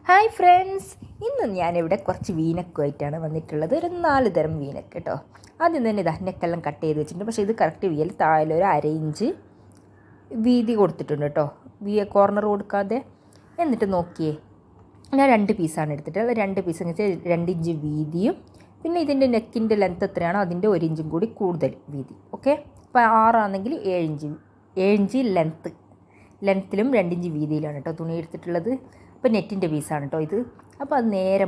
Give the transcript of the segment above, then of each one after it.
Hi friends, ഇന്ന് ഞാനിവിടെ കുറച്ച് വീനക്കുമായിട്ടാണ് വന്നിട്ടുള്ളത്. ഒരു 4 തരം വീനക്ക് കേട്ടോ. ആദ്യം തന്നെ ഇതാ നെക്കെല്ലാം കട്ട് ചെയ്ത് വെച്ചിട്ടുണ്ട്. പക്ഷേ ഇത് കറക്റ്റ് വീൽ താഴെ ഒരു 1/2 ഇഞ്ച് വീതി കൊടുത്തിട്ടുണ്ട് കേട്ടോ, കോർണർ കൊടുക്കാതെ. എന്നിട്ട് നോക്കിയേ, ഞാൻ 2 പീസാണ് എടുത്തിട്ട്, 2 പീസ് എന്ന് വെച്ചാൽ 2 ഇഞ്ച് വീതിയും പിന്നെ ഇതിൻ്റെ നെക്കിൻ്റെ ലെങ്ത്ത് എത്രയാണോ അതിൻ്റെ 1 ഇഞ്ചും കൂടി കൂടുതൽ വീതി. ഓക്കെ, അപ്പോൾ 6 ആണെങ്കിൽ 7 ഇഞ്ച് ലെങ്ത്തിലും 2 ഇഞ്ച് വീതിയിലാണ് കേട്ടോ തുണി എടുത്തിട്ടുള്ളത്. അപ്പോൾ നെറ്റിൻ്റെ പീസാണ് കേട്ടോ ഇത്. അപ്പോൾ അത് നേരെ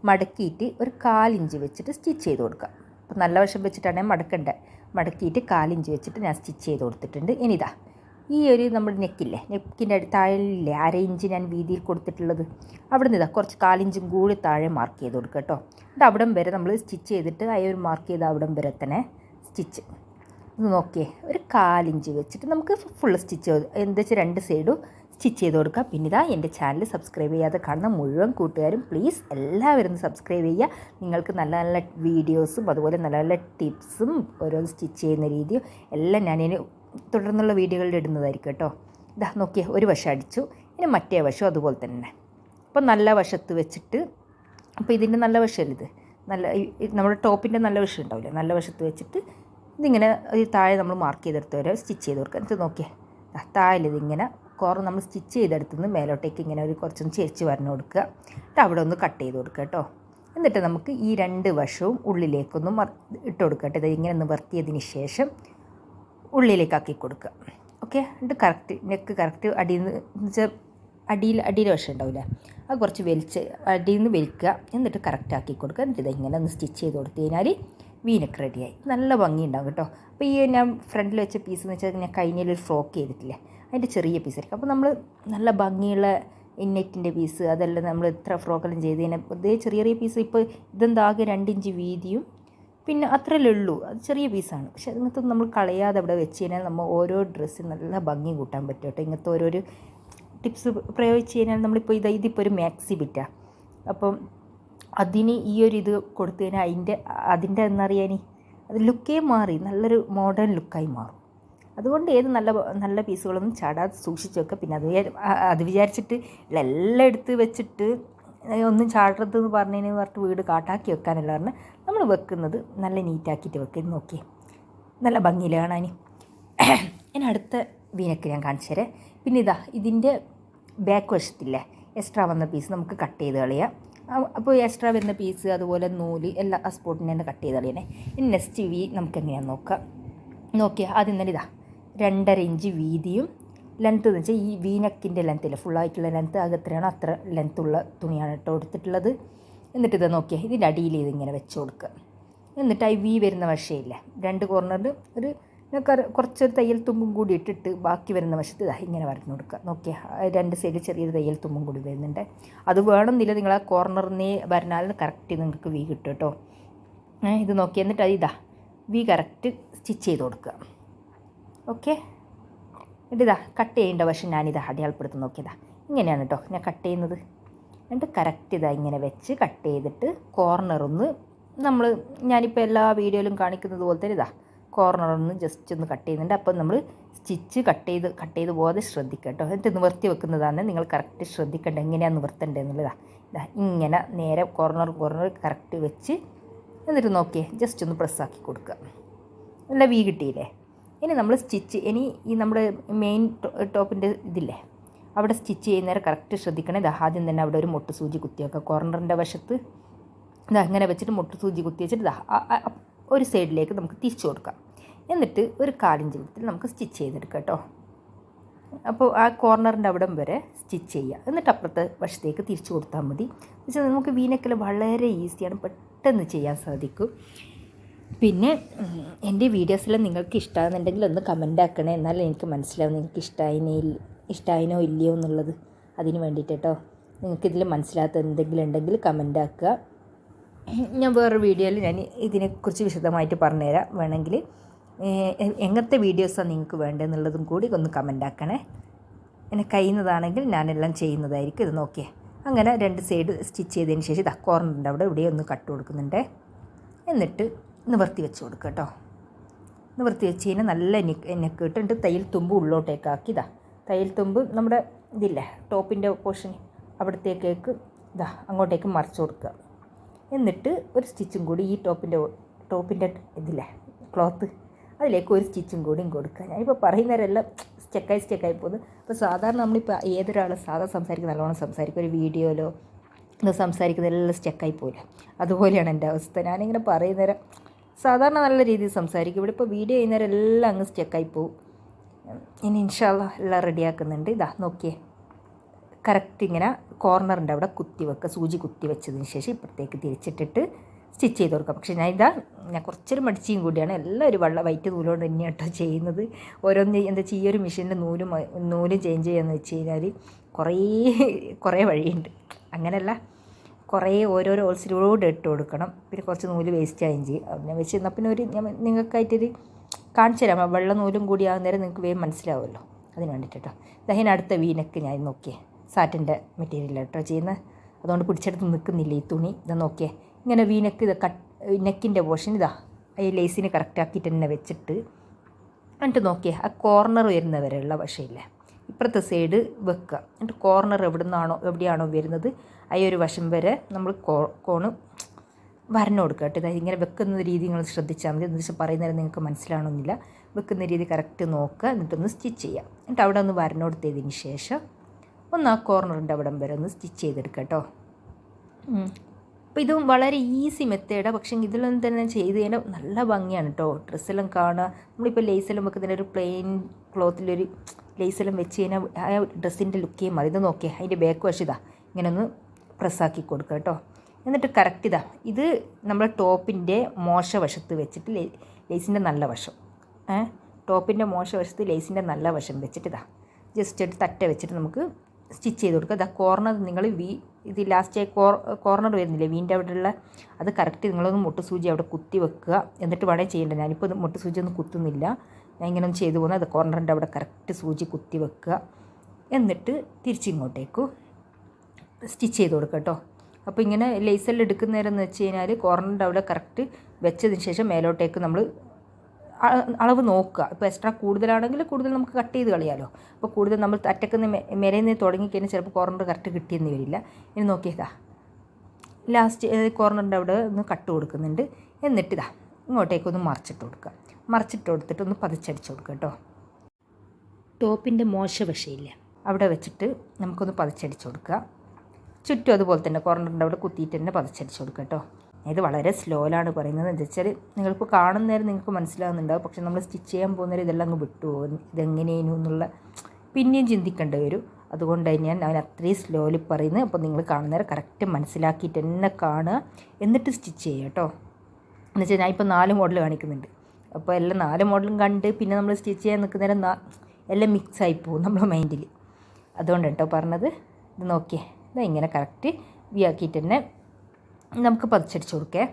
മടക്കിയിട്ട് ഒരു 1/4 ഇഞ്ച് വെച്ചിട്ട് സ്റ്റിച്ച് ചെയ്ത് കൊടുക്കുക. അപ്പോൾ നല്ല വശം വെച്ചിട്ടാണ് മടക്കേണ്ടത്. മടക്കിയിട്ട് 1/4 ഇഞ്ച് വെച്ചിട്ട് ഞാൻ സ്റ്റിച്ച് ചെയ്ത് കൊടുത്തിട്ടുണ്ട്. ഇനിതാ ഈ ഒരു നമ്മുടെ നെക്കിൻ്റെ താഴെയില്ലേ 1/2 ഇഞ്ച് ഞാൻ വീതിയിൽ കൊടുത്തിട്ടുള്ളത്, അവിടെ നിന്ന് കുറച്ച് 1/4 ഇഞ്ചും കൂടി താഴെ മാർക്ക് ചെയ്ത് കൊടുക്കുക കേട്ടോ. എന്നിട്ട് അവിടം വരെ നമ്മൾ സ്റ്റിച്ച് ചെയ്തിട്ട് ആ ഒരു മാർക്ക് ചെയ്ത അവിടം വരെ തന്നെ സ്റ്റിച്ച് ഇത് നോക്കിയേ, ഒരു 1/4 ഇഞ്ച് വെച്ചിട്ട് നമുക്ക് ഫുള്ള് സ്റ്റിച്ച് എന്താ വെച്ചാൽ 2 സൈഡും സ്റ്റിച്ച് ചെയ്ത് കൊടുക്കുക. പിന്നെ ഇതാ എൻ്റെ ചാനൽ സബ്സ്ക്രൈബ് ചെയ്യാതെ കാണുന്ന മുഴുവൻ കൂട്ടുകാരും പ്ലീസ് എല്ലാവരും സബ്സ്ക്രൈബ് ചെയ്യുക. നിങ്ങൾക്ക് നല്ല നല്ല വീഡിയോസും അതുപോലെ നല്ല നല്ല ടിപ്സും ഓരോ സ്റ്റിച്ച് ചെയ്യുന്ന രീതിയും എല്ലാം ഞാനിനി തുടർന്നുള്ള വീഡിയോകളിൽ ഇടുന്നതായിരിക്കും കേട്ടോ. ഇതാ നോക്കിയേ, ഒരു വശം അടിച്ചു, ഇനി മറ്റേ വശം അതുപോലെ തന്നെ. അപ്പോൾ നല്ല വശത്ത് വെച്ചിട്ട്, അപ്പോൾ ഇതിൻ്റെ നല്ല വശമല്ല ഇത്, നല്ല നമ്മുടെ ടോപ്പിൻ്റെ നല്ല വശം ഉണ്ടാവില്ലേ, നല്ല വശത്ത് വെച്ചിട്ട് ഇതിങ്ങനെ താഴെ നമ്മൾ മാർക്ക് ചെയ്തെടുത്ത് വരെ സ്റ്റിച്ച് ചെയ്ത് കൊടുക്കുക. എന്നിട്ട് നോക്കിയേ, താഴെ ഇതിങ്ങനെ നമ്മൾ സ്റ്റിച്ച് ചെയ്തെടുത്തുനിന്ന് മേലോട്ടേക്ക് ഇങ്ങനെ ഒരു കുറച്ചൊന്ന് ചെരിച്ച് വരണം കൊടുക്കുക. എന്നിട്ട് അവിടെ ഒന്ന് കട്ട് ചെയ്ത് കൊടുക്കുക കേട്ടോ. എന്നിട്ട് നമുക്ക് ഈ 2 വശവും ഉള്ളിലേക്കൊന്ന് ഇട്ട് കൊടുക്കുക കേട്ടോ. ഇത് ഇങ്ങനെ നിവർത്തിയതിന് ശേഷം ഉള്ളിലേക്കാക്കി കൊടുക്കുക. ഓക്കെ, എന്നിട്ട് കറക്റ്റ് നെക്ക് കറക്റ്റ് അടിയിൽ വശം ഉണ്ടാവില്ല, അത് കുറച്ച് അടിയിൽ നിന്ന് വലിക്കുക. എന്നിട്ട് കറക്റ്റ് ആക്കി കൊടുക്കുക. എന്നിട്ട് ഇതിങ്ങനെ ഒന്ന് സ്റ്റിച്ച് ചെയ്ത് കൊടുത്തു കഴിഞ്ഞാൽ വീനക്ക് റെഡിയായി. നല്ല ഭംഗി ഉണ്ടാകും കേട്ടോ. അപ്പോൾ ഈ ഞാൻ ഫ്രണ്ടിൽ വെച്ച പീസ് എന്ന് വെച്ചാൽ ഞാൻ കഴിഞ്ഞൊരു ഫ്രോക്ക് ചെയ്തിട്ടില്ലേ, അതിൻ്റെ ചെറിയ പീസായിരിക്കും. അപ്പോൾ നമ്മൾ നല്ല ഭംഗിയുള്ള നെറ്റിൻ്റെ പീസ് അതെല്ലാം നമ്മൾ എത്ര ഫ്രോക്കെല്ലാം ചെയ്ത് കഴിഞ്ഞാൽ അതേ ചെറിയ പീസ്. ഇപ്പോൾ ഇതെന്താകെ 2 ഇഞ്ച് വീതിയും പിന്നെ അത്രയല്ലേ ഉള്ളൂ, അത് ചെറിയ പീസാണ്. പക്ഷേ ഇങ്ങനത്തെ നമ്മൾ കളയാതെ അവിടെ വെച്ച് കഴിഞ്ഞാൽ നമ്മൾ ഓരോ ഡ്രസ്സിന് നല്ല ഭംഗി കൂട്ടാൻ പറ്റും കേട്ടോ. ഇങ്ങനത്തെ ഓരോരോ ടിപ്സ് പ്രയോഗിച്ച് കഴിഞ്ഞാൽ നമ്മളിപ്പോൾ ഇതിപ്പോൾ ഒരു മാക്സി ബിറ്റാണ്. അപ്പം അതിന് ഈ ഒരു ഇത് കൊടുത്തു കഴിഞ്ഞാൽ അതിൻ്റെ എന്നറിയാൻ അത് ലുക്കേ മാറി നല്ലൊരു മോഡേൺ ലുക്കായി മാറും. അതുകൊണ്ട് ഏത് നല്ല പീസുകളൊന്നും ചാടാതെ സൂക്ഷിച്ച് വെക്കുക. പിന്നെ അത് വിചാരിച്ചിട്ട് എല്ലാം എടുത്ത് വെച്ചിട്ട് ഒന്നും ചാടരുതെന്ന് പറഞ്ഞിട്ട് വീട് കാട്ടാക്കി വെക്കാനല്ല പറഞ്ഞാൽ നമ്മൾ വെക്കുന്നത് നല്ല നീറ്റാക്കിയിട്ട് വെക്കുന്നത്. നോക്കിയേ, നല്ല ഭംഗിയിൽ കാണാൻ. ഇനി അടുത്ത വീനക്ക് ഞാൻ കാണിച്ചു തരാം. പിന്നെ ഇതിൻ്റെ ബാക്ക് വശത്തില്ലേ എക്സ്ട്രാ വന്ന പീസ് നമുക്ക് കട്ട് ചെയ്ത് കളയാം. അപ്പോൾ എക്സ്ട്രാ വരുന്ന പീസ് അതുപോലെ നൂല് എല്ലാ ആ സ്പോട്ടിനെ തന്നെ കട്ട് ചെയ്ത് കളയണേ. ഇനി നെക്സ്റ്റ് നമുക്ക് എങ്ങനെയാണെന്ന് നോക്കിയാൽ ആദ്യം തന്നെ 2.5 ഇഞ്ച് വീതിയും ലെങ്ത്ത് എന്ന് വെച്ചാൽ ഈ വീനക്കിൻ്റെ ലെങ്ത്തില്ല, ഫുള്ളായിട്ടുള്ള ലെങ്ത്ത് അത് എത്രയാണോ അത്ര ലെങ്ത്തുള്ള തുണിയാണ് കേട്ടോ എടുത്തിട്ടുള്ളത്. എന്നിട്ട് ഇത് നോക്കിയാൽ ഇതിൻ്റെ അടിയിൽ ഇതിങ്ങനെ വെച്ച് കൊടുക്കുക. എന്നിട്ട് ഈ വരുന്ന വശമില്ലേ 2 കോർണറിൽ ഒരു കുറച്ചൊരു തയ്യൽ തുമ്പും കൂടി ഇട്ടിട്ട് ബാക്കി വരുന്ന വശത്ത് ഇങ്ങനെ വരഞ്ഞു കൊടുക്കുക. നോക്കിയാൽ 2 സൈഡിൽ ചെറിയൊരു തയ്യൽ തുമ്പും കൂടി വരുന്നുണ്ട്. അത് വേണമെന്നില്ല, നിങ്ങൾ ആ കോർണറിനെ വരണാലും കറക്റ്റ് നിങ്ങൾക്ക് വി കിട്ടും കേട്ടോ. ഇത് നോക്കി എന്നിട്ട് വി കറക്റ്റ് സ്റ്റിച്ച് ചെയ്ത് കൊടുക്കുക. ഓക്കെ, എന്നിട്ട് കട്ട് ചെയ്യേണ്ട വശം അടയാളപ്പെടുത്തി നോക്കിയതാ ഇങ്ങനെയാണ് കേട്ടോ ഞാൻ കട്ട് ചെയ്യുന്നത്. എന്നിട്ട് കറക്റ്റ് ഇങ്ങനെ വെച്ച് കട്ട് ചെയ്തിട്ട് കോർണറൊന്ന് ഞാനിപ്പോൾ എല്ലാ വീഡിയോയിലും കാണിക്കുന്നത് പോലെ തന്നെ കോർണറൊന്ന് ജസ്റ്റ് ഒന്ന് കട്ട് ചെയ്യുന്നുണ്ട്. അപ്പം നമ്മൾ സ്റ്റിച്ച് കട്ട് ചെയ്ത് പോകാതെ ശ്രദ്ധിക്കുക കേട്ടോ. എന്നിട്ട് നിവർത്തി വെക്കുന്നതാണ് നിങ്ങൾ കറക്റ്റ് ശ്രദ്ധിക്കേണ്ടത്, എങ്ങനെയാണ് നിവർത്തേണ്ടത് എന്നുള്ളതാണ്. ഇങ്ങനെ നേരെ കോർണർ കറക്റ്റ് വെച്ച് എന്നിട്ട് നോക്കിയേ ജസ്റ്റ് ഒന്ന് പ്രസ്സാക്കി കൊടുക്കുക. നല്ല വീ കിട്ടിയില്ലേ. ഇനി നമ്മൾ ഇനി ഈ നമ്മുടെ മെയിൻ ടോപ്പിൻ്റെ ഇതില്ലേ അവിടെ സ്റ്റിച്ച് ചെയ്യുന്നേരം കറക്റ്റ് ശ്രദ്ധിക്കണേ. ആദ്യം തന്നെ അവിടെ ഒരു മുട്ട് സൂചി കുത്തി വെക്കുക. കോർണറിൻ്റെ വശത്ത് അങ്ങനെ വെച്ചിട്ട് മുട്ട് സൂചി കുത്തി വെച്ചിട്ട് ഒരു സൈഡിലേക്ക് നമുക്ക് തിരിച്ചു കൊടുക്കാം. എന്നിട്ട് ഒരു 1/4 ഇഞ്ച് വിധത്തിൽ നമുക്ക് സ്റ്റിച്ച് ചെയ്തെടുക്കാം കേട്ടോ. അപ്പോൾ ആ കോർണറിൻ്റെ അവിടം വരെ സ്റ്റിച്ച് ചെയ്യുക. എന്നിട്ട് അപ്പുറത്തെ വശത്തേക്ക് തിരിച്ചു കൊടുത്താൽ മതി. എന്നുവെച്ചാൽ നമുക്ക് വീനക്കിൽ വളരെ ഈസിയാണ്, പെട്ടെന്ന് ചെയ്യാൻ സാധിക്കും. പിന്നെ എൻ്റെ വീഡിയോസെല്ലാം നിങ്ങൾക്ക് ഇഷ്ടമാകുന്നുണ്ടെങ്കിൽ ഒന്ന് കമൻ്റ് ആക്കണേ, എന്നാലും എനിക്ക് മനസ്സിലാവും നിങ്ങൾക്ക് ഇഷ്ടമായിനോ ഇല്ലയോ എന്നുള്ളത്. അതിന് വേണ്ടിയിട്ട് കേട്ടോ. നിങ്ങൾക്കിതിൽ മനസ്സിലാത്ത എന്തെങ്കിലും ഉണ്ടെങ്കിൽ കമൻ്റ് ആക്കുക. ഞാൻ വേറൊരു വീഡിയോയിൽ ഞാൻ ഇതിനെക്കുറിച്ച് വിശദമായിട്ട് പറഞ്ഞുതരാം. വേണമെങ്കിൽ എങ്ങനത്തെ വീഡിയോസാണ് നിങ്ങൾക്ക് വേണ്ടതെന്നുള്ളതും കൂടി ഒന്ന് കമൻ്റ് ആക്കണേ. എന്നെ കഴിയുന്നതാണെങ്കിൽ ഞാനെല്ലാം ചെയ്യുന്നതായിരിക്കും. ഇത് നോക്കിയേ, അങ്ങനെ 2 സൈഡ് സ്റ്റിച്ച് ചെയ്തതിന് ശേഷം കോർണറിൻ്റെ അവിടെ ഇവിടെ ഒന്ന് കട്ട് കൊടുക്കുന്നുണ്ട്. എന്നിട്ട് നിവർത്തി വെച്ച് കൊടുക്കുക കേട്ടോ. നിവർത്തി വെച്ച് കഴിഞ്ഞാൽ നല്ല നെക്ക് ഇട്ടിട്ട് തയ്യൽ തുമ്പ് ഉള്ളോട്ടേക്കാക്കി തയ്യൽ തുമ്പ് നമ്മുടെ ഇതില്ലേ ടോപ്പിൻ്റെ പോർഷൻ അവിടത്തേക്ക് അങ്ങോട്ടേക്ക് മറിച്ച് കൊടുക്കുക. എന്നിട്ട് ഒരു സ്റ്റിച്ചും കൂടി ഈ ടോപ്പിൻ്റെ ഇതില്ലേ ക്ലോത്ത് അതിലേക്ക് ഒരു സ്റ്റിച്ചും കൂടിയും കൊടുക്കുക. ഞാനിപ്പോൾ പറയുന്നവരെല്ലാം സ്റ്റെക്കായി പോകുന്നു. അപ്പോൾ സാധാരണ നമ്മളിപ്പോൾ ഏതൊരാൾ സംസാരിക്കുന്ന നല്ലോണം സംസാരിക്കും, ഒരു വീഡിയോയിലോ സംസാരിക്കുന്നതെല്ലാം സ്റ്റെക്കായി പോയില്ല. അതുപോലെയാണ് എൻ്റെ അവസ്ഥ. ഞാനിങ്ങനെ പറയുന്നേരം സാധാരണ നല്ല രീതിയിൽ സംസാരിക്കും, ഇവിടെ ഇപ്പോൾ വീഡിയോ ചെയ്യുന്നവരെ എല്ലാം അങ്ങ് സ്റ്റെക്കായി പോകും. ഇനി ഇൻഷാ അല്ലാഹ് എല്ലാം റെഡിയാക്കുന്നുണ്ട്. നോക്കിയേ, കറക്റ്റ് ഇങ്ങനെ കോർണറിൻ്റെ അവിടെ കുത്തി വെക്കുക. സൂചി കുത്തി വെച്ചതിന് ശേഷം ഇപ്പുറത്തേക്ക് തിരിച്ചിട്ടിട്ട് സ്റ്റിച്ച് ചെയ്ത് കൊടുക്കാം. പക്ഷേ ഞാൻ കുറച്ചൊരു മടിച്ചിയും കൂടിയാണ്. എല്ലാം ഒരു വൈറ്റ് നൂലുകൊണ്ട് തന്നെയാണ് കേട്ടോ ചെയ്യുന്നത്. ഓരോന്ന് എന്താ വെച്ചാൽ ഈ ഒരു മെഷീൻ്റെ നൂലും ചേഞ്ച് ചെയ്യാന്ന് വെച്ച് കഴിഞ്ഞാൽ കുറേ വഴിയുണ്ട്. അങ്ങനെയല്ല, കുറേ ഓരോരോ ഹോൾസിലൂടെ ഇട്ട് കൊടുക്കണം. പിന്നെ കുറച്ച് നൂല് വേസ്റ്റ് ആയും ചെയ്യും. അതിനെ വെച്ച് എന്നാൽ പിന്നെ നിങ്ങൾക്കായിട്ടൊരു കാണിച്ചു തരാം. വെള്ള നൂലും കൂടി ആകുന്നേരം നിങ്ങൾക്ക് വേഗം മനസ്സിലാവുമല്ലോ, അതിന് വേണ്ടിയിട്ട് കേട്ടോ. അതിന് അടുത്ത വീനക്ക് ഞാൻ നോക്കിയേ, സാറ്റിൻ്റെ മെറ്റീരിയൽ കേട്ടോ ചെയ്യുന്നത്, അതുകൊണ്ട് പിടിച്ചെടുത്ത് നിൽക്കുന്നില്ല ഈ തുണി. നോക്കിയേ, ഇങ്ങനെ വീനക്ക് നെക്കിൻ്റെ പോർഷൻ ഈ ലേസിന് കറക്റ്റാക്കിയിട്ട് തന്നെ വെച്ചിട്ട് എന്നിട്ട് നോക്കിയേ, ആ കോർണർ വരുന്നവരെയുള്ള വശമില്ലേ ഇപ്പുറത്തെ സൈഡ് വെക്കുക. എന്നിട്ട് കോർണർ എവിടെയാണോ വരുന്നത് ആ ഒരു വശം വരെ നമ്മൾ കോണ് വരണം കൊടുക്കുക കേട്ടോ. ഇങ്ങനെ വെക്കുന്ന രീതി നിങ്ങൾ ശ്രദ്ധിച്ചാൽ മതി. എന്ന് വെച്ചാൽ പറയുന്നേരം നിങ്ങൾക്ക് മനസ്സിലാവണമെന്നില്ല. വെക്കുന്ന രീതി കറക്റ്റ് നോക്കുക, എന്നിട്ടൊന്ന് സ്റ്റിച്ച് ചെയ്യുക. എന്നിട്ട് അവിടെ ഒന്ന് വരണം കൊടുത്തതിന് ശേഷം ഒന്ന് ആ കോർണറിൻ്റെ അവിടം വരെ ഒന്ന് സ്റ്റിച്ച് ചെയ്തെടുക്കുക കേട്ടോ. അപ്പോൾ ഇതും വളരെ ഈസി മെത്തേഡാണ്. പക്ഷേ ഇതിലൊന്നും തന്നെ ചെയ്ത് കഴിഞ്ഞാൽ നല്ല ഭംഗിയാണ് കേട്ടോ. ഡ്രസ്സെല്ലാം കാണുക, നമ്മളിപ്പോൾ ലേസെല്ലാം വെക്കുന്നതിന് ഒരു പ്ലെയിൻ ക്ലോത്തിലൊരു ലേസെല്ലാം വെച്ച് കഴിഞ്ഞാൽ ആ ഡ്രസ്സിൻ്റെ ലുക്കേ മാറി. ഇത് നോക്കിയാൽ അതിൻ്റെ ബാക്ക് വശം ഇങ്ങനെ ഒന്ന് പ്രസ്സാക്കി കൊടുക്കുക കേട്ടോ. എന്നിട്ട് കറക്റ്റ് ഇത് നമ്മുടെ ടോപ്പിൻ്റെ മോശവശത്ത് വെച്ചിട്ട് ലേസിൻ്റെ നല്ല വശം ടോപ്പിൻ്റെ മോശവശത്ത് ലേസിൻ്റെ നല്ല വശം വെച്ചിട്ട് ജസ്റ്റ് ഒരു തട്ട വെച്ചിട്ട് നമുക്ക് സ്റ്റിച്ച് ചെയ്ത് കൊടുക്കുക. കോർണർ നിങ്ങൾ ഇത് ലാസ്റ്റ് കോർണർ വരുന്നില്ലേ വീൻ്റെ അവിടെയുള്ള അത് കറക്റ്റ് നിങ്ങളൊന്ന് മുട്ടുസൂചി അവിടെ കുത്തി വെക്കുക. എന്നിട്ട് വേണേൽ ചെയ്യേണ്ടത്. ഞാനിപ്പോൾ മുട്ടുസൂചി ഒന്നും കുത്തുന്നില്ല, ഞാൻ ഇങ്ങനെ ഒന്ന് ചെയ്തു പോകുന്നത്. കോർണറിൻ്റെ അവിടെ കറക്റ്റ് സൂചി കുത്തി വെക്കുക. എന്നിട്ട് തിരിച്ചിങ്ങോട്ടേക്ക് സ്റ്റിച്ച് ചെയ്ത് കൊടുക്കുക കേട്ടോ. അപ്പോൾ ഇങ്ങനെ ലേസെല്ലാം എടുക്കുന്ന നേരം എന്ന് വെച്ച് കഴിഞ്ഞാൽ കോർണറിൻ്റെ അവിടെ കറക്റ്റ് വെച്ചതിന് ശേഷം മേലോട്ടേക്ക് നമ്മൾ അളവ് നോക്കുക. ഇപ്പോൾ എക്സ്ട്രാ കൂടുതലാണെങ്കിൽ കൂടുതൽ നമുക്ക് കട്ട് ചെയ്ത് കളയാമല്ലോ. അപ്പോൾ കൂടുതൽ നമ്മൾ അറ്റക്കുന്ന മേലയിൽ നിന്ന് തുടങ്ങിക്കഴിഞ്ഞാൽ ചിലപ്പോൾ കോർണർ കറക്റ്റ് കിട്ടിയെന്ന് വരില്ല. ഇനി നോക്കിയതാ ലാസ്റ്റ് കോർണറിൻ്റെ അവിടെ ഒന്ന് കട്ട് കൊടുക്കുന്നുണ്ട്. എന്നിട്ട് ഇങ്ങോട്ടേക്കൊന്ന് മറിച്ചിട്ട് കൊടുക്കുക. മറിച്ചിട്ട് കൊടുത്തിട്ട് ഒന്ന് പതിച്ചടിച്ച് കൊടുക്കുക കേട്ടോ. ടോപ്പിൻ്റെ മോശവശയില്ല അവിടെ വെച്ചിട്ട് നമുക്കൊന്ന് പതിച്ചടിച്ച് കൊടുക്കുക. ചുറ്റും അതുപോലെ തന്നെ കോർണറിൻ്റെ അവിടെ കുത്തിയിട്ട് തന്നെ പതിച്ചടിച്ച് കൊടുക്കുക കേട്ടോ. ഇത് വളരെ സ്ലോയിലാണ് പറയുന്നത്. എന്താ വെച്ചാൽ നിങ്ങളിപ്പോൾ കാണുന്നേരം നിങ്ങൾക്ക് മനസ്സിലാകുന്നുണ്ടാവും, പക്ഷെ നമ്മൾ സ്റ്റിച്ച് ചെയ്യാൻ പോകുന്നേരം ഇതെല്ലാം അങ്ങ് വിട്ടുപോകും. ഇതെങ്ങനെയായിരുന്നു എന്നുള്ള പിന്നെയും ചിന്തിക്കേണ്ടി വരും. അതുകൊണ്ട് തന്നെയാണ് ഞാൻ അത്രയും സ്ലോയിൽ പറയുന്നത്. അപ്പോൾ നിങ്ങൾ കാണുന്നേരം കറക്റ്റ് മനസ്സിലാക്കിയിട്ട് തന്നെ കാണുക, എന്നിട്ട് സ്റ്റിച്ച് ചെയ്യുക കേട്ടോ. എന്ന് വെച്ചാൽ ഞാൻ ഇപ്പോൾ 4 മോഡൽ കാണിക്കുന്നുണ്ട്. അപ്പോൾ എല്ലാം 4 മോഡലും കണ്ട് പിന്നെ നമ്മൾ സ്റ്റിച്ച് ചെയ്യാൻ നിൽക്കുന്നേരം എല്ലാം മിക്സായി പോകും നമ്മുടെ മൈൻഡിൽ. അതുകൊണ്ട് കേട്ടോ പറഞ്ഞത്. ഇത് നോക്കിയേ, ഇങ്ങനെ കറക്റ്റ് ആക്കിയിട്ട് തന്നെ നമുക്ക് പതിച്ചടിച്ച് കൊടുക്കേ.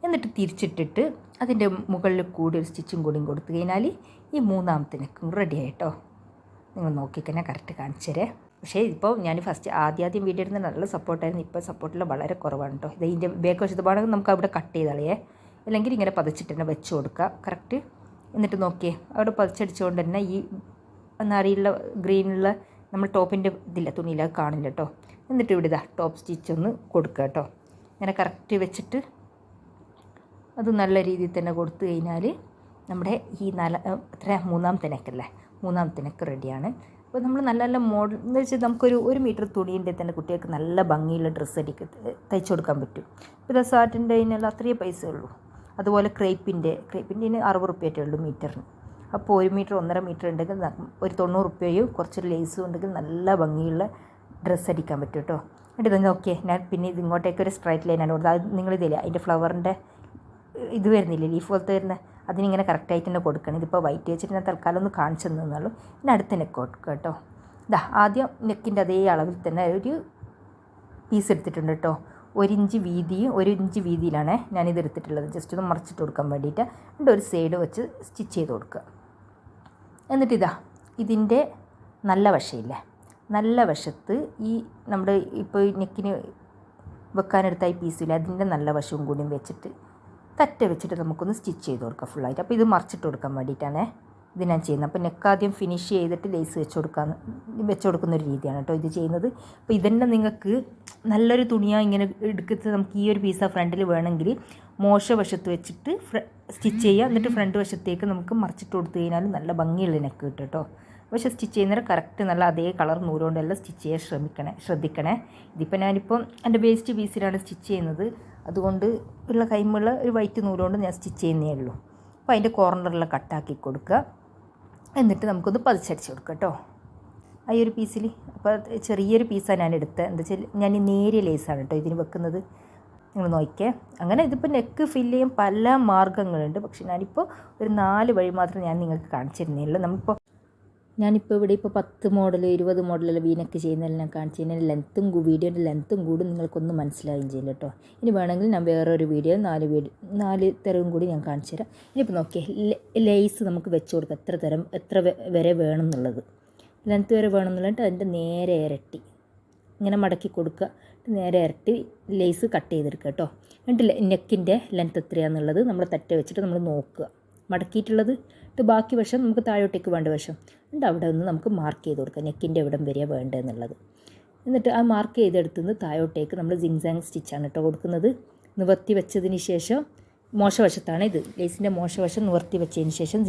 എന്നിട്ട് തിരിച്ചിട്ടിട്ട് അതിൻ്റെ മുകളിൽ കൂടി ഒരു സ്റ്റിച്ചും കൂടിയും കൊടുത്തു കഴിഞ്ഞാൽ ഈ 3ാമത്തെ നെക്കും റെഡി ആയിട്ടോ. നിങ്ങൾ നോക്കിക്കഴിഞ്ഞാൽ കറക്റ്റ് കാണിച്ചു തരേ. പക്ഷേ ഇപ്പോൾ ഞാൻ ആദ്യം വീഡിയോ ഇടുന്ന നല്ല സപ്പോർട്ടായിരുന്നു. ഇപ്പോൾ സപ്പോർട്ടിൽ വളരെ കുറവാണ് കേട്ടോ. ഇതിൻ്റെ ബാക്ക് വശത്ത് വേണമെങ്കിൽ നമുക്ക് അവിടെ കട്ട് ചെയ്ത് കളയേ, അല്ലെങ്കിൽ ഇങ്ങനെ പതിച്ചിട്ട് തന്നെ വെച്ച് കൊടുക്കുക കറക്റ്റ്. എന്നിട്ട് നോക്കിയേ, അവിടെ പതിച്ചടിച്ചുകൊണ്ട് തന്നെ ഈ നാരിയുള്ള ഗ്രീനുള്ള നമ്മൾ ടോപ്പിൻ്റെ ഇതില്ല തുണിയില്ല കാണില്ല കേട്ടോ. എന്നിട്ട് ഇവിടെ ടോപ്പ് സ്റ്റിച്ച് ഒന്ന് കൊടുക്കുക കേട്ടോ. ഇങ്ങനെ കറക്റ്റ് വെച്ചിട്ട് അത് നല്ല രീതിയിൽ തന്നെ കൊടുത്തു കഴിഞ്ഞാൽ നമ്മുടെ ഈ 3ാമത്തെ നെക്കല്ലേ, 3ാമത്തെ നെക്ക് റെഡിയാണ്. അപ്പോൾ നമ്മൾ നല്ല നല്ല മോഡൽ എന്ന് വെച്ചാൽ നമുക്കൊരു 1 മീറ്റർ തുണീൻ്റെ തന്നെ കുട്ടികൾക്ക് നല്ല ഭംഗിയുള്ള ഡ്രസ്സ് തയ്ച്ചു കൊടുക്കാൻ പറ്റും. ഇപ്പോൾ ഇത് സാറ്റിൻ്റെ അതിനുള്ള അത്രയേ പൈസ ഉള്ളൂ. അതുപോലെ ക്രേപ്പിൻ്റെ 60 റുപ്യറ്റേ ഉള്ളൂ മീറ്ററിന്. അപ്പോൾ 1 മീറ്റർ 1.5 മീറ്റർ ഉണ്ടെങ്കിൽ ഒരു 90 റുപ്യയും കുറച്ചൊരു ലേസും ഉണ്ടെങ്കിൽ നല്ല ഭംഗിയുള്ള ഡ്രസ്സ് അടിക്കാൻ പറ്റും കേട്ടോ. എന്നിട്ട് നോക്കിയേ, ഞാൻ പിന്നെ ഇത് ഇങ്ങോട്ടേക്ക് ഒരു സ്ട്രൈറ്റ് ലൈനാണ് കൊടുത്തത്. അത് നിങ്ങളിതില്ലേ അതിൻ്റെ ഫ്ലവറിൻ്റെ ഇത് വരുന്നില്ലേ, ലീഫ് പോലത്തെ വരുന്നത്, അതിനിങ്ങനെ കറക്റ്റായിട്ട് തന്നെ കൊടുക്കണം. ഇതിപ്പോൾ വൈറ്റ് വെച്ചിട്ട് ഞാൻ തൽക്കാലം ഒന്ന് കാണിച്ചു തന്നുള്ളൂ. പിന്നെ അടുത്ത നെക്ക് കൊടുക്കുക കേട്ടോ. ആദ്യം നെക്കിൻ്റെ അതേ അളവിൽ തന്നെ ഒരു പീസ് എടുത്തിട്ടുണ്ട് കേട്ടോ. 1 ഇഞ്ച് വീതിയും 1 ഇഞ്ച് വീതിയിലാണ് ഞാനിത് എടുത്തിട്ടുള്ളത്. ജസ്റ്റ് ഒന്ന് മറിച്ചിട്ട് കൊടുക്കാൻ വേണ്ടിയിട്ട്. എന്നിട്ട് ഒരു സൈഡ് വെച്ച് സ്റ്റിച്ച് ചെയ്ത് കൊടുക്കുക. എന്നിട്ട് ഇതിൻ്റെ നല്ല വശമില്ലേ, നല്ല വശത്ത് ഈ നമ്മുടെ ഇപ്പോൾ നെക്കിന് വെക്കാനെടുത്ത ഈ പീസില്ല അതിൻ്റെ നല്ല വശവും കൂടിയും വെച്ചിട്ട് തറ്റ വെച്ചിട്ട് നമുക്കൊന്ന് സ്റ്റിച്ച് ചെയ്ത് കൊടുക്കാം ഫുള്ളായിട്ട്. അപ്പോൾ ഇത് മറിച്ചിട്ട് കൊടുക്കാൻ വേണ്ടിയിട്ടാണേ. ഇത് ഞാൻ ചെയ്യുന്നത്. അപ്പോൾ നെക്ക് ആദ്യം ഫിനിഷ് ചെയ്തിട്ട് ലേസ് വെച്ച് കൊടുക്കുന്ന ഒരു രീതിയാണ് കേട്ടോ ഇത് ചെയ്യുന്നത്. അപ്പോൾ ഇതന്നെ നിങ്ങൾക്ക് നല്ലൊരു തുണിയാണ് ഇങ്ങനെ എടുക്കുന്നത്. നമുക്ക് ഈ ഒരു പീസ ഫ്രണ്ടിൽ വേണമെങ്കിൽ മോശവശത്ത് വെച്ചിട്ട് സ്റ്റിച്ച് ചെയ്യുക. എന്നിട്ട് ഫ്രണ്ട് വശത്തേക്ക് നമുക്ക് മറിച്ചിട്ട് കൊടുത്തു കഴിഞ്ഞാൽ നല്ല ഭംഗിയുള്ള നെക്ക് കിട്ടും കേട്ടോ. പക്ഷേ സ്റ്റിച്ച് ചെയ്യുന്നതിന് കറക്റ്റ് നല്ല അതേ കളർ നൂലുകൊണ്ടെല്ലാം സ്റ്റിച്ച് ചെയ്യാൻ ശ്രദ്ധിക്കണേ. ഇതിപ്പോൾ ഞാനിപ്പം എൻ്റെ വേസ്റ്റ് പീസിലാണ് സ്റ്റിച്ച് ചെയ്യുന്നത്. അതുകൊണ്ട് ഉള്ള കൈമുള്ള ഒരു വൈറ്റ് നൂലുകൊണ്ട് ഞാൻ സ്റ്റിച്ച് ചെയ്യുന്നേ ഉള്ളൂ. അപ്പോൾ അതിൻ്റെ കോർണറെല്ലാം കട്ടാക്കി കൊടുക്കുക. എന്നിട്ട് നമുക്കൊന്ന് പതിച്ചടിച്ച് കൊടുക്കുക കേട്ടോ ആ ഒരു പീസിൽ. അപ്പോൾ ചെറിയൊരു പീസാണ് ഞാൻ എടുത്തത്. എന്താ വെച്ചാൽ ഞാൻ നേരിയ ലേസാണ് കേട്ടോ ഇതിന് വെക്കുന്നത്. നിങ്ങൾ നോക്കിയേ. അങ്ങനെ ഇതിപ്പോൾ നെക്ക് ഫില്ല് ചെയ്യാൻ പല മാർഗ്ഗങ്ങളുണ്ട്. പക്ഷേ ഞാനിപ്പോൾ ഒരു 4 വഴി മാത്രം ഞാൻ നിങ്ങൾക്ക് കാണിച്ചിരുന്നേ ഉള്ളൂ. ഞാനിപ്പോൾ ഇവിടെ 10 മോഡൽ 20 മോഡലെല്ലാം വീനൊക്കെ ചെയ്യുന്നതെല്ലാം കാണിച്ചു കഴിഞ്ഞാൽ വീഡിയോൻ്റെ ലെങ്ത്തും കൂടും നിങ്ങൾക്കൊന്നും മനസ്സിലാവുകയും ചെയ്യില്ല കേട്ടോ. ഇനി വേണമെങ്കിൽ ഞാൻ വേറൊരു വീഡിയോ 4 തരവും കൂടി ഞാൻ കാണിച്ചു തരാം. ഇനിയിപ്പോൾ നോക്കിയേ, ലേസ് നമുക്ക് വെച്ച് കൊടുക്കുക എത്ര വരെ വേണം എന്നുള്ളത്, ലെങ്ത്ത് വരെ വേണം എന്നുള്ളത്. അതിൻ്റെ നേരെ ഇരട്ടി ഇങ്ങനെ മടക്കി കൊടുക്കുക. നേരെ ഇരട്ടി ലേസ് കട്ട് ചെയ്തെടുക്കുക കേട്ടോ. എന്നിട്ട് നെക്കിൻ്റെ ലെങ്ത്ത് എത്രയാണെന്നുള്ളത് നമ്മൾ തട്ട വെച്ചിട്ട് നമ്മൾ നോക്കുക. മടക്കിയിട്ടുള്ളത് എന്നിട്ട് ബാക്കി വശം നമുക്ക് താഴോട്ടേക്ക് വേണ്ട വശം എന്നിട്ട് അവിടെ നിന്ന് നമുക്ക് മാർക്ക് ചെയ്ത് കൊടുക്കുക നെക്കിൻ്റെ എവിടം വരെയാണ് വേണ്ടതെന്നുള്ളത്. എന്നിട്ട് ആ മാർക്ക് ചെയ്തെടുത്തുനിന്ന് താഴോട്ടേക്ക് നമ്മൾ സിങ്സാങ് സ്റ്റിച്ചാണ് കേട്ടോ കൊടുക്കുന്നത്. നിവർത്തി വെച്ചതിന് ശേഷം മോശവശത്താണ് ഇത്, ലേസിൻ്റെ മോശവശം നിവർത്തി വെച്ചതിന് ശേഷം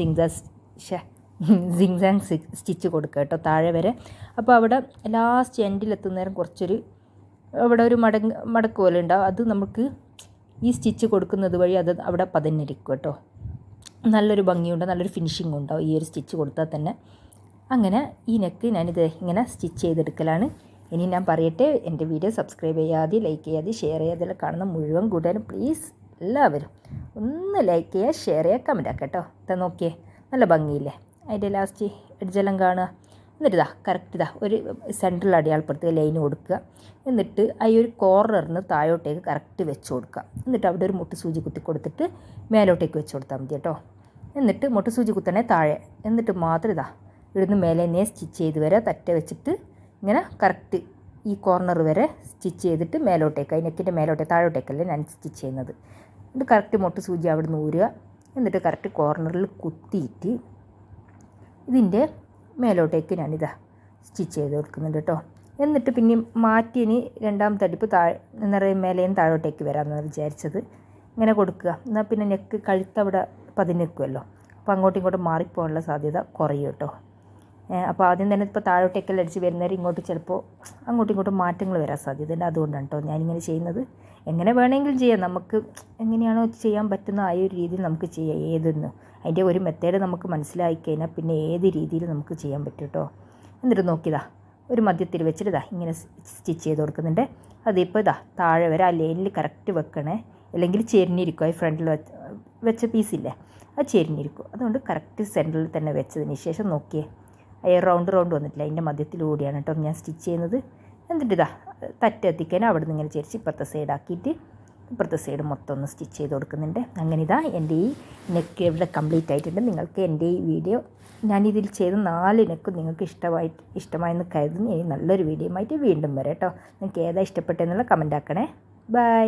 സിങ്സാങ് സ്റ്റിച്ച് കൊടുക്കുക കേട്ടോ താഴെ വരെ. അപ്പോൾ അവിടെ ലാസ്റ്റ് എൻഡിലെത്തുന്നേരം കുറച്ചൊരു അവിടെ ഒരു മടക്ക് പോലെ ഉണ്ടാവും. അത് നമുക്ക് ഈ സ്റ്റിച്ച് കൊടുക്കുന്നത് വഴി അത് അവിടെ പതഞ്ഞിരിക്കും കേട്ടോ. നല്ലൊരു ഭംഗിയുണ്ട്, നല്ലൊരു ഫിനിഷിംഗ് ഉണ്ടാവും ഈ ഒരു സ്റ്റിച്ച് കൊടുത്താൽ തന്നെ. അങ്ങനെ ഈ നെക്ക് ഞാനിത് ഇങ്ങനെ സ്റ്റിച്ച് ചെയ്തെടുക്കലാണ്. ഇനി ഞാൻ പറയട്ടെ, എൻ്റെ വീഡിയോ സബ്സ്ക്രൈബ് ചെയ്യാതെ ലൈക്ക് ചെയ്യാതെ ഷെയർ ചെയ്യാതെ കാണുന്ന മുഴുവൻ കൂട്ടുകാരും പ്ലീസ് എല്ലാവരും ഒന്ന് ലൈക്ക് ചെയ്യുക, ഷെയർ ചെയ്യുക, കമൻറ്റ് ആക്കുക കേട്ടോ. ഇതാ നോക്കിയേ, നല്ല ഭംഗിയില്ലേ അതിൻ്റെ ലാസ്റ്റ് എഡ്ജെല്ലാം കാണുക. എന്നിട്ട് കറക്റ്റ് ഒരു സെൻട്രൽ അടയാളപ്പെടുത്തുക, ലൈൻ കൊടുക്കുക. എന്നിട്ട് ആ ഒരു കോർണറിന് താഴോട്ടേക്ക് കറക്റ്റ് വെച്ച് കൊടുക്കുക. എന്നിട്ട് അവിടെ ഒരു മുട്ട് സൂചി കുത്തി കൊടുത്തിട്ട് മേലോട്ടേക്ക് വെച്ച് കൊടുത്താൽ മതി കേട്ടോ. എന്നിട്ട് മുട്ട് സൂചി കുത്തണേ താഴെ, എന്നിട്ട് മാത്രം ഇവിടുന്ന് മേലെ സ്റ്റിച്ച് ചെയ്ത് വരെ തറ്റ വെച്ചിട്ട് ഇങ്ങനെ കറക്റ്റ് ഈ കോർണർ വരെ സ്റ്റിച്ച് ചെയ്തിട്ട് മേലോട്ടേക്ക്, നെക്കിൻ്റെ മേലോട്ടേക്ക്, താഴോട്ടേക്കല്ലേ ഞാൻ സ്റ്റിച്ച് ചെയ്യുന്നത്. എന്നിട്ട് കറക്റ്റ് മുട്ട് സൂചി അവിടെ നിന്ന് ഊരുക. എന്നിട്ട് കറക്റ്റ് കോർണറിൽ കുത്തിയിട്ട് ഇതിൻ്റെ മേലോട്ടേക്ക് ഞാനിതാ സ്റ്റിച്ച് ചെയ്ത് കൊടുക്കുന്നുണ്ട് കേട്ടോ. എന്നിട്ട് പിന്നെ മാറ്റി ഇനി രണ്ടാമത്തെ അടിപ്പ് നിറയെ മേലേയും താഴോട്ടേക്ക് വരാമെന്നാണ് വിചാരിച്ചത്. ഇങ്ങനെ കൊടുക്കുക. എന്നാൽ പിന്നെ നെക്ക് കഴുത്തവിടെ പതിഞ്ഞിരിക്കുമല്ലോ, അപ്പോൾ അങ്ങോട്ടും ഇങ്ങോട്ടും മാറിപ്പോകാനുള്ള സാധ്യത കുറയും കേട്ടോ. അപ്പോൾ ആദ്യം തന്നെ ഇപ്പോൾ താഴോട്ടേക്കെല്ലാം അടിച്ച് വരുന്നവർ ഇങ്ങോട്ട് ചിലപ്പോൾ അങ്ങോട്ടും ഇങ്ങോട്ടും മാറ്റങ്ങൾ വരാൻ സാധ്യതയുണ്ട്. അതുകൊണ്ടാണ് കേട്ടോ ഞാനിങ്ങനെ ചെയ്യുന്നത്. എങ്ങനെ വേണമെങ്കിലും ചെയ്യാം, നമുക്ക് എങ്ങനെയാണോ ചെയ്യാൻ പറ്റുന്ന ആ ഒരു രീതിയിൽ നമുക്ക് ചെയ്യാം. ഏതൊന്നും അതിൻ്റെ ഒരു മെത്തേഡ് നമുക്ക് മനസ്സിലാക്കി കഴിഞ്ഞാൽ പിന്നെ ഏത് രീതിയിൽ നമുക്ക് ചെയ്യാൻ പറ്റും കേട്ടോ. എന്നിട്ട് നോക്കിയതാ ഒരു മധ്യത്തിൽ വെച്ചിട്ട് ഇങ്ങനെ സ്റ്റിച്ച് ചെയ്ത് കൊടുക്കുന്നുണ്ട്. അതിപ്പോൾ താഴെ വരെ ആ ലൈനിൽ കറക്റ്റ് വെക്കണേ, അല്ലെങ്കിൽ ചെരിഞ്ഞിരിക്കും. ആ ഫ്രണ്ടിൽ വെച്ച പീസില്ലേ അത് ചെരിഞ്ഞിരിക്കും. അതുകൊണ്ട് കറക്റ്റ് സെൻറ്ററിൽ തന്നെ വെച്ചതിന് ശേഷം നോക്കിയേ റൗണ്ട് വന്നിട്ടില്ല, അതിൻ്റെ മധ്യത്തിലൂടെയാണ് കേട്ടോ ഞാൻ സ്റ്റിച്ച് ചെയ്യുന്നത്. എന്നിട്ട് തറ്റെത്തിക്കാൻ അവിടെ നിന്ന് ഇങ്ങനെ ചെരിച്ച് ഇപ്പുറത്തെ സൈഡാക്കിയിട്ട് ഇപ്പുറത്തെ സൈഡ് മൊത്തം ഒന്ന് സ്റ്റിച്ച് ചെയ്ത് കൊടുക്കുന്നുണ്ട്. അങ്ങനെ എൻ്റെ ഈ നെക്ക് ഇവിടെ കംപ്ലീറ്റ് ആയിട്ടുണ്ട്. നിങ്ങൾക്ക് എൻ്റെ ഈ വീഡിയോ ഞാനിതിൽ ചെയ്ത 4 നെക്കും നിങ്ങൾക്ക് ഇഷ്ടമായെന്ന് കരുതുന്നു. ഇനി നല്ലൊരു വീഡിയോയുമായിട്ട് വീണ്ടും വരാം കേട്ടോ. നിങ്ങൾക്ക് ഏതാ ഇഷ്ടപ്പെട്ടതെന്നുള്ള കമൻ്റ് ആക്കണേ. ബൈ.